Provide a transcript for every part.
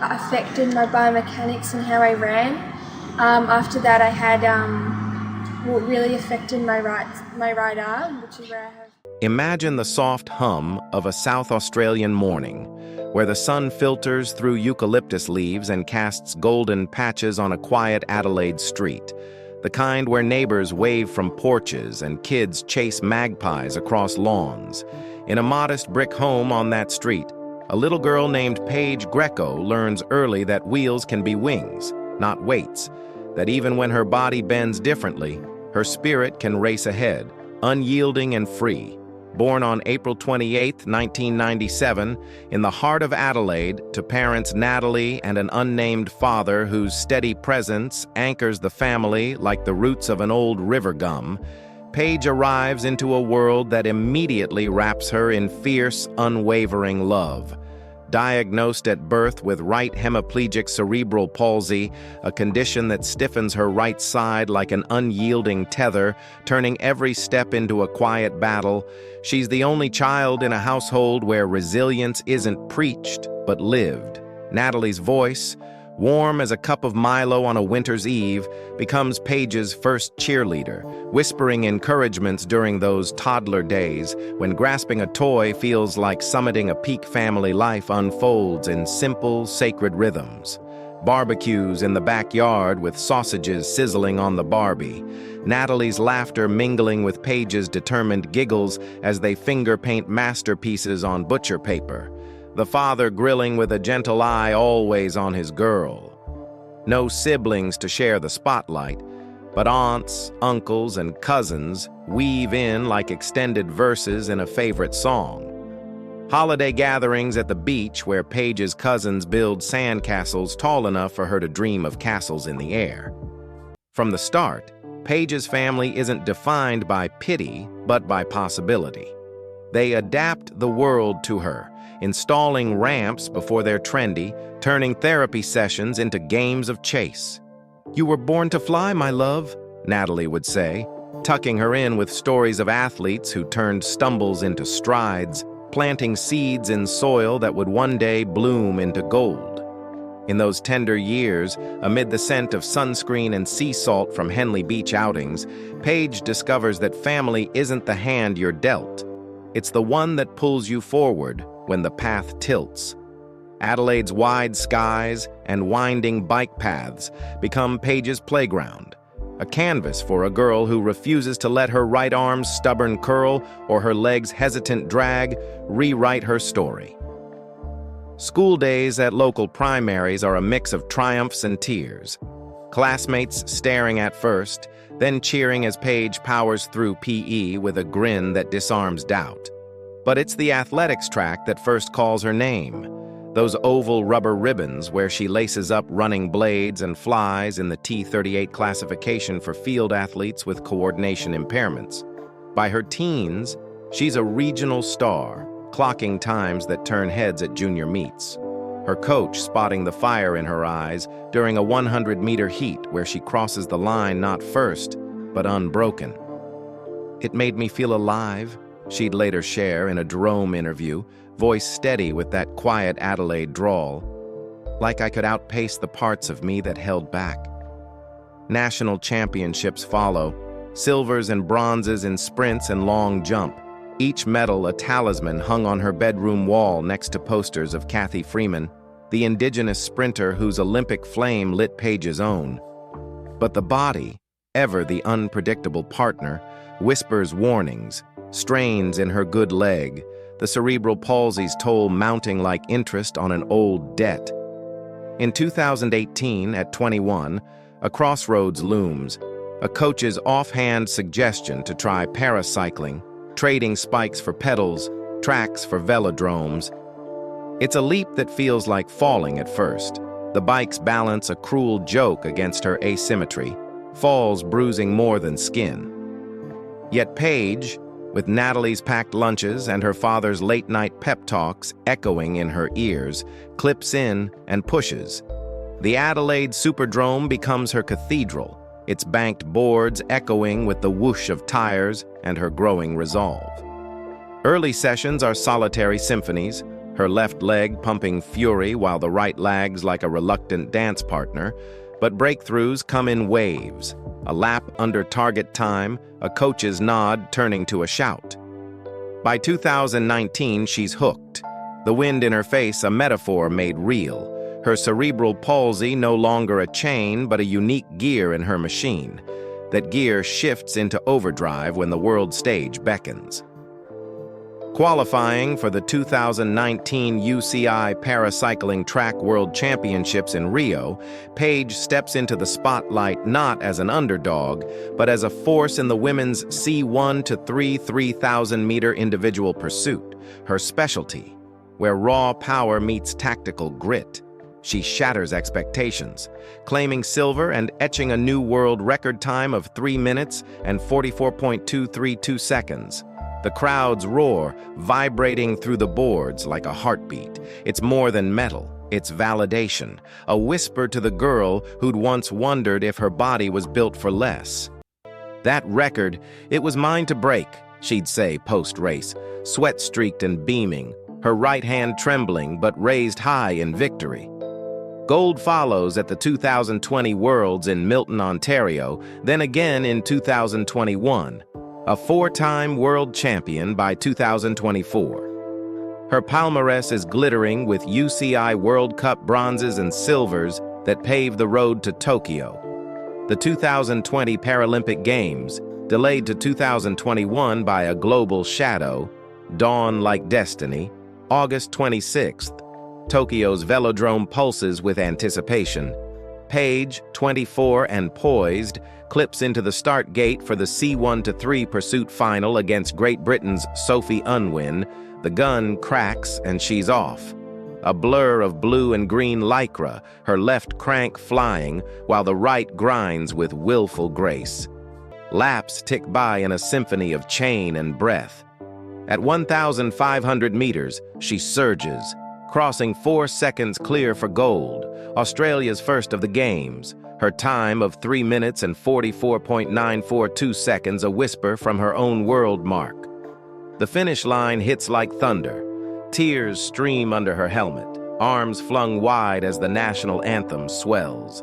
Affected my biomechanics and how I ran. After that, I had what really affected my right arm, which is where I have. Imagine the soft hum of a South Australian morning, where the sun filters through eucalyptus leaves and casts golden patches on a quiet Adelaide street, the kind where neighbors wave from porches and kids chase magpies across lawns. In a modest brick home on that street, a little girl named Paige Greco learns early that wheels can be wings, not weights, that even when her body bends differently, her spirit can race ahead, unyielding and free. Born on April 28, 1997, in the heart of Adelaide, to parents Natalie and an unnamed father whose steady presence anchors the family like the roots of an old river gum, Paige arrives into a world that immediately wraps her in fierce, unwavering love. Diagnosed at birth with right hemiplegic cerebral palsy, a condition that stiffens her right side like an unyielding tether, turning every step into a quiet battle, she's the only child in a household where resilience isn't preached, but lived. Natalie's voice, warm as a cup of Milo on a winter's eve, becomes Paige's first cheerleader, whispering encouragements during those toddler days when grasping a toy feels like summiting a peak family life unfolds in simple, sacred rhythms. Barbecues in the backyard with sausages sizzling on the Barbie. Natalie's laughter mingling with Paige's determined giggles as they finger paint masterpieces on butcher paper. The father grilling with a gentle eye always on his girl. No siblings to share the spotlight, but aunts, uncles, and cousins weave in like extended verses in a favorite song. Holiday gatherings at the beach where Paige's cousins build sandcastles tall enough for her to dream of castles in the air. From the start, Paige's family isn't defined by pity, but by possibility. They adapt the world to her, installing ramps before they're trendy, turning therapy sessions into games of chase. "You were born to fly, my love," Natalie would say, tucking her in with stories of athletes who turned stumbles into strides, planting seeds in soil that would one day bloom into gold. In those tender years, amid the scent of sunscreen and sea salt from Henley Beach outings, Paige discovers that family isn't the hand you're dealt. It's the one that pulls you forward when the path tilts. Adelaide's wide skies and winding bike paths become Paige's playground, a canvas for a girl who refuses to let her right arm's stubborn curl or her leg's hesitant drag rewrite her story. School days at local primaries are a mix of triumphs and tears. Classmates staring at first, then cheering as Paige powers through PE with a grin that disarms doubt. But it's the athletics track that first calls her name. Those oval rubber ribbons where she laces up running blades and flies in the T38 classification for field athletes with coordination impairments. By her teens, she's a regional star, clocking times that turn heads at junior meets. Her coach spotting the fire in her eyes during a 100-meter heat where she crosses the line not first, but unbroken. "It made me feel alive," she'd later share in a Jerome interview, voice steady with that quiet Adelaide drawl, "like I could outpace the parts of me that held back." National championships follow, silvers and bronzes in sprints and long jump, each medal a talisman hung on her bedroom wall next to posters of Kathy Freeman, the indigenous sprinter whose Olympic flame lit Paige's own. But the body, ever the unpredictable partner, whispers warnings, strains in her good leg, the cerebral palsy's toll mounting like interest on an old debt. In 2018, at 21, a crossroads looms, a coach's offhand suggestion to try paracycling, trading spikes for pedals, tracks for velodromes. It's a leap that feels like falling at first. The bike's balance a cruel joke against her asymmetry, falls bruising more than skin. Yet Paige, with Natalie's packed lunches and her father's late-night pep talks echoing in her ears, clips in and pushes. The Adelaide Superdrome becomes her cathedral, its banked boards echoing with the whoosh of tires and her growing resolve. Early sessions are solitary symphonies, her left leg pumping fury while the right lags like a reluctant dance partner. But breakthroughs come in waves. A lap under target time, a coach's nod turning to a shout. By 2019, she's hooked. The wind in her face, a metaphor made real. Her cerebral palsy no longer a chain, but a unique gear in her machine. That gear shifts into overdrive when the world stage beckons. Qualifying for the 2019 UCI Paracycling Track World Championships in Rio, Paige steps into the spotlight not as an underdog, but as a force in the women's C1 to 3 3,000-meter individual pursuit, her specialty, where raw power meets tactical grit. She shatters expectations, claiming silver and etching a new world record time of 3 minutes and 44.232 seconds. The crowds roar, vibrating through the boards like a heartbeat. It's more than metal, it's validation, a whisper to the girl who'd once wondered if her body was built for less. That record, it was mine to break, she'd say post-race, sweat-streaked and beaming, her right hand trembling but raised high in victory. Gold follows at the 2020 Worlds in Milton, Ontario, then again in 2021. A 4-time world champion by 2024. Her palmarès is glittering with UCI World Cup bronzes and silvers that pave the road to Tokyo. The 2020 Paralympic Games, delayed to 2021 by a global shadow, dawn like destiny, August 26th. Tokyo's velodrome pulses with anticipation. Paige, 24 and poised, clips into the start gate for the C1 to 3 pursuit final against Great Britain's Sophie Unwin. The gun cracks and she's off. A blur of blue and green lycra, her left crank flying while the right grinds with willful grace. Laps tick by in a symphony of chain and breath. At 1,500 meters, she surges, crossing 4 seconds clear for gold, Australia's first of the Games. Her time of 3 minutes and 44.942 seconds, a whisper from her own world mark. The finish line hits like thunder. Tears stream under her helmet, arms flung wide as the national anthem swells.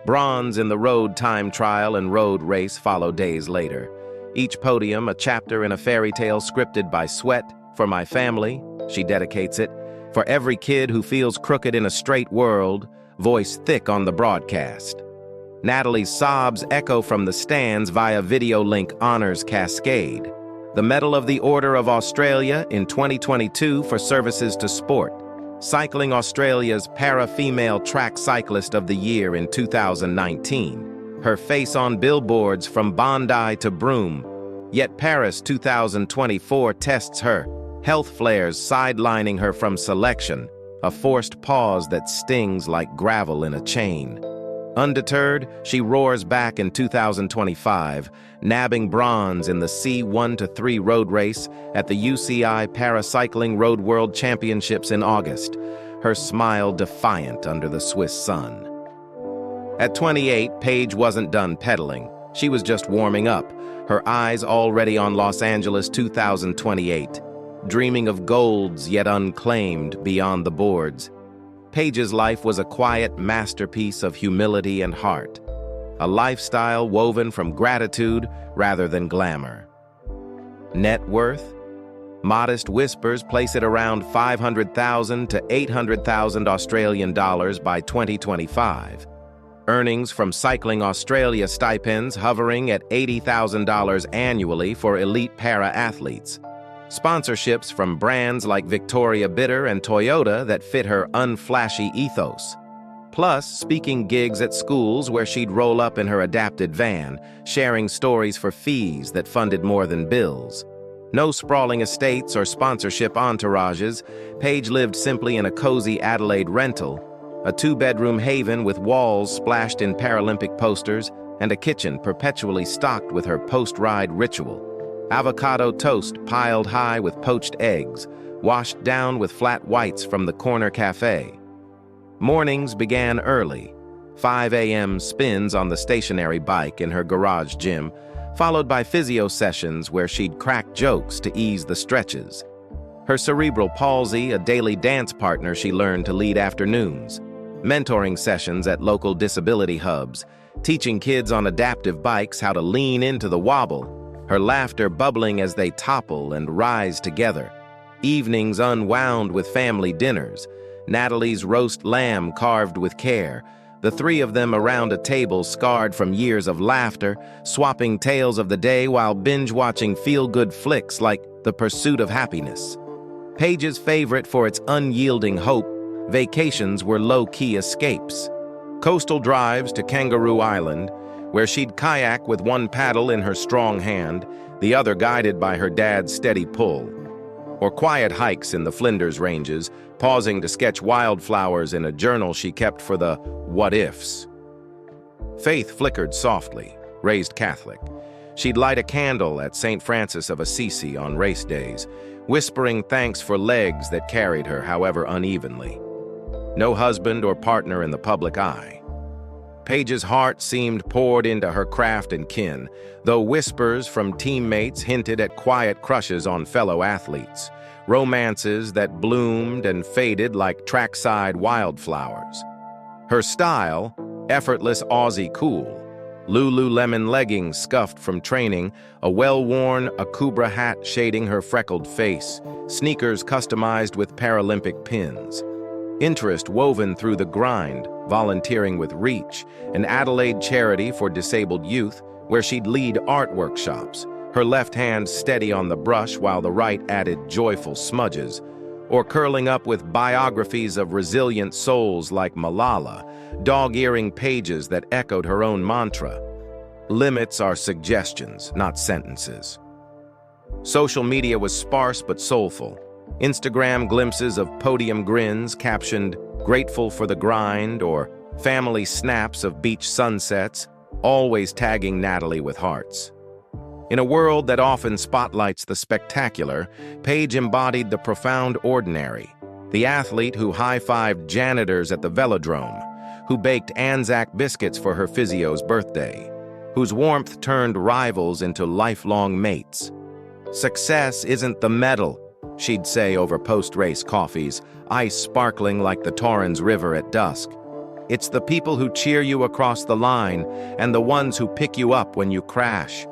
Bronze in the road time trial and road race follow days later. Each podium a chapter in a fairy tale scripted by sweat. For my family, she dedicates it. For every kid who feels crooked in a straight world, voice thick on the broadcast. Natalie's sobs echo from the stands via video link honors cascade. The Medal of the Order of Australia in 2022 for services to sport. Cycling Australia's Para-Female Track Cyclist of the Year in 2019. Her face on billboards from Bondi to Broome. Yet Paris 2024 tests her. Health flares sidelining her from selection. A forced pause that stings like gravel in a chain. Undeterred, she roars back in 2025, nabbing bronze in the C1 to 3 road race at the UCI Paracycling Road World Championships in August, her smile defiant under the Swiss sun. At 28, Paige wasn't done pedaling. She was just warming up, her eyes already on Los Angeles 2028. Dreaming of golds yet unclaimed beyond the boards. Paige's life was a quiet masterpiece of humility and heart, a lifestyle woven from gratitude rather than glamour. Net worth? Modest whispers place it around 500,000 to 800,000 Australian dollars by 2025. Earnings from Cycling Australia stipends hovering at $80,000 annually for elite para-athletes. Sponsorships from brands like Victoria Bitter and Toyota that fit her unflashy ethos. Plus, speaking gigs at schools where she'd roll up in her adapted van, sharing stories for fees that funded more than bills. No sprawling estates or sponsorship entourages, Paige lived simply in a cozy Adelaide rental, a 2-bedroom haven with walls splashed in Paralympic posters and a kitchen perpetually stocked with her post-ride ritual. Avocado toast piled high with poached eggs, washed down with flat whites from the corner cafe. Mornings began early, 5 a.m. spins on the stationary bike in her garage gym, followed by physio sessions where she'd crack jokes to ease the stretches. Her cerebral palsy, a daily dance partner she learned to lead afternoons. Mentoring sessions at local disability hubs, teaching kids on adaptive bikes how to lean into the wobble, her laughter bubbling as they topple and rise together. Evenings unwound with family dinners, Natalie's roast lamb carved with care, the three of them around a table scarred from years of laughter, swapping tales of the day while binge-watching feel-good flicks like The Pursuit of Happiness. Paige's favorite for its unyielding hope, vacations were low-key escapes. Coastal drives to Kangaroo Island, where she'd kayak with one paddle in her strong hand, the other guided by her dad's steady pull. Or quiet hikes in the Flinders Ranges, pausing to sketch wildflowers in a journal she kept for the what-ifs. Faith flickered softly, raised Catholic. She'd light a candle at St. Francis of Assisi on race days, whispering thanks for legs that carried her, however unevenly. No husband or partner in the public eye. Paige's heart seemed poured into her craft and kin, though whispers from teammates hinted at quiet crushes on fellow athletes, romances that bloomed and faded like trackside wildflowers. Her style, effortless Aussie cool, Lululemon leggings scuffed from training, a well-worn Akubra hat shading her freckled face, sneakers customized with Paralympic pins. Interest woven through the grind, volunteering with Reach, an Adelaide charity for disabled youth, where she'd lead art workshops, her left hand steady on the brush while the right added joyful smudges, or curling up with biographies of resilient souls like Malala, dog-earing pages that echoed her own mantra. Limits are suggestions, not sentences. Social media was sparse but soulful. Instagram glimpses of podium grins captioned, "Grateful for the grind," or family snaps of beach sunsets, always tagging Natalie with hearts. In a world that often spotlights the spectacular, Paige embodied the profound ordinary, the athlete who high-fived janitors at the velodrome, who baked Anzac biscuits for her physio's birthday, whose warmth turned rivals into lifelong mates. "Success isn't the medal," she'd say over post-race coffees, ice sparkling like the Torrens River at dusk. "It's the people who cheer you across the line and the ones who pick you up when you crash."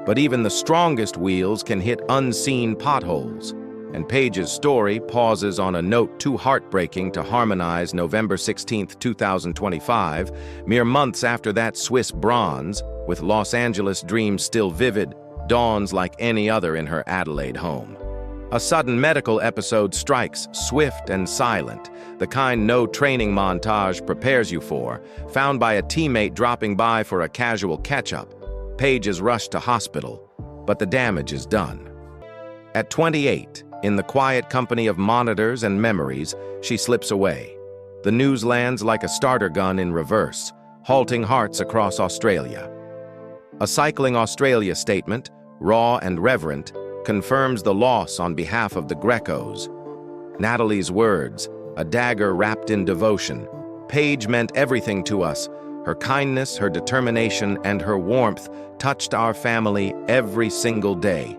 But even the strongest wheels can hit unseen potholes, and Paige's story pauses on a note too heartbreaking to harmonize. November 16, 2025, mere months after that Swiss bronze, with Los Angeles dreams still vivid, dawns like any other in her Adelaide home. A sudden medical episode strikes, swift and silent, the kind no training montage prepares you for, found by a teammate dropping by for a casual catch-up. Paige is rushed to hospital, but the damage is done. At 28, in the quiet company of monitors and memories, she slips away. The news lands like a starter gun in reverse, halting hearts across Australia. A Cycling Australia statement, raw and reverent, confirms the loss on behalf of the Grecos. Natalie's words, a dagger wrapped in devotion. Paige meant everything to us. Her kindness, her determination, and her warmth touched our family every single day.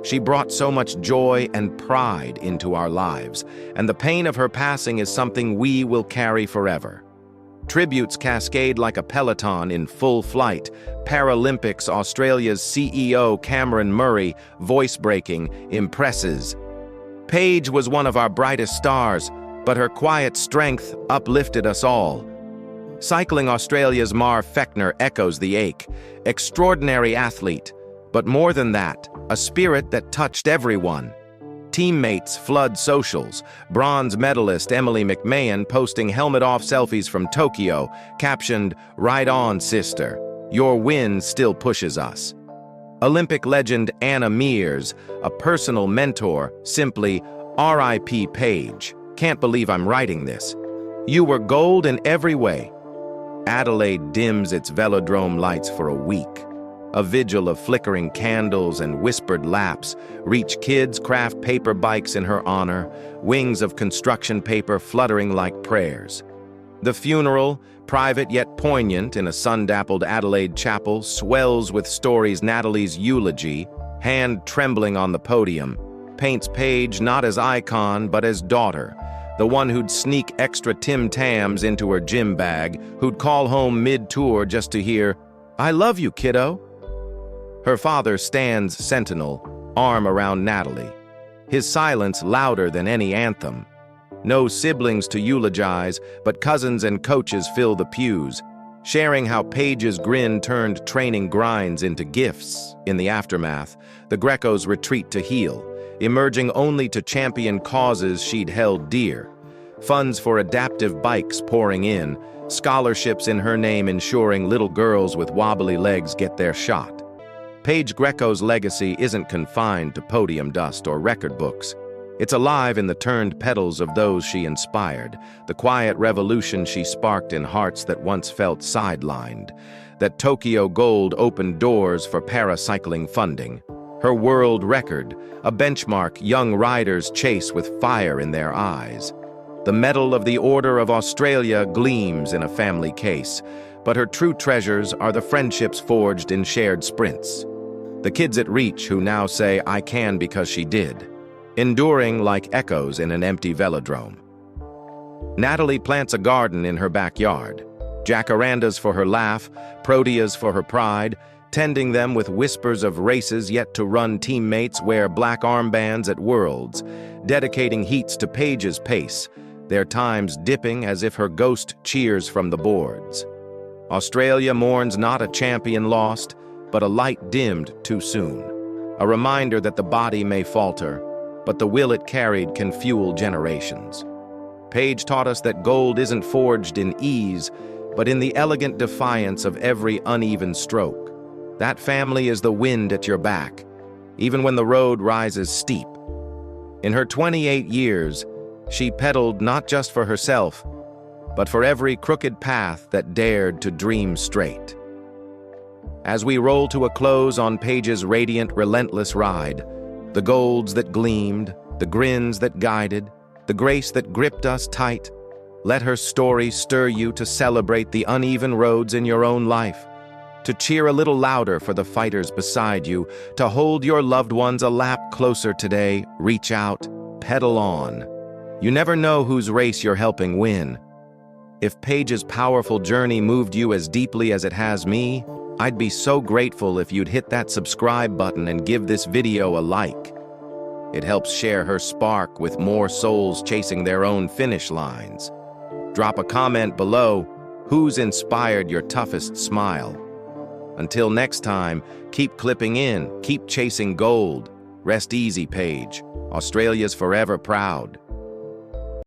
She brought so much joy and pride into our lives, and the pain of her passing is something we will carry forever. Tributes cascade like a peloton in full flight. Paralympics Australia's CEO Cameron Murray, voice-breaking, impresses. Paige was one of our brightest stars, but her quiet strength uplifted us all. Cycling Australia's Mar Fechner echoes the ache. Extraordinary athlete, but more than that, a spirit that touched everyone. Teammates flood socials, bronze medalist Emily McMahon posting helmet-off selfies from Tokyo, captioned, "Right on, sister. Your win still pushes us." Olympic legend Anna Mears, a personal mentor, simply, "R.I.P. Paige. Can't believe I'm writing this. You were gold in every way." Adelaide dims its velodrome lights for a week. A vigil of flickering candles and whispered laps. Reach kids craft paper bikes in her honor, wings of construction paper fluttering like prayers. The funeral, private yet poignant in a sun-dappled Adelaide chapel, swells with stories. Natalie's eulogy, hand trembling on the podium. paints Paige not as icon, but as daughter, the one who'd sneak extra Tim Tams into her gym bag, who'd call home mid-tour just to hear, "I love you, kiddo." Her father stands sentinel, arm around Natalie, his silence louder than any anthem. No siblings to eulogize, but cousins and coaches fill the pews, sharing how Paige's grin turned training grinds into gifts. In the aftermath, the Grecos retreat to heal, emerging only to champion causes she'd held dear. Funds for adaptive bikes pouring in, scholarships in her name ensuring little girls with wobbly legs get their shot. Paige Greco's legacy isn't confined to podium dust or record books. It's alive in the turned petals of those she inspired, the quiet revolution she sparked in hearts that once felt sidelined. That Tokyo gold opened doors for paracycling funding. Her world record, a benchmark young riders chase with fire in their eyes. The Medal of the Order of Australia gleams in a family case, but her true treasures are the friendships forged in shared sprints. The kids at reach who now say, "I can because she did," enduring like echoes in an empty velodrome. Natalie plants a garden in her backyard, jacarandas for her laugh, proteas for her pride, tending them with whispers of races yet to run. Teammates wear black armbands at Worlds, dedicating heats to Paige's pace, their times dipping as if her ghost cheers from the boards. Australia mourns not a champion lost, but a light dimmed too soon, a reminder that the body may falter, but the will it carried can fuel generations. Paige taught us that gold isn't forged in ease, but in the elegant defiance of every uneven stroke. That family is the wind at your back, even when the road rises steep. In her 28 years, she pedaled not just for herself, but for every crooked path that dared to dream straight. As we roll to a close on Paige's radiant, relentless ride, the golds that gleamed, the grins that guided, the grace that gripped us tight, let her story stir you to celebrate the uneven roads in your own life, to cheer a little louder for the fighters beside you, to hold your loved ones a lap closer today. Reach out, pedal on. You never know whose race you're helping win. If Paige's powerful journey moved you as deeply as it has me, I'd be so grateful if you'd hit that subscribe button and give this video a like. It helps share her spark with more souls chasing their own finish lines. Drop a comment below. Who's inspired your toughest smile? Until next time, keep clipping in, keep chasing gold. Rest easy, Paige. Australia's forever proud.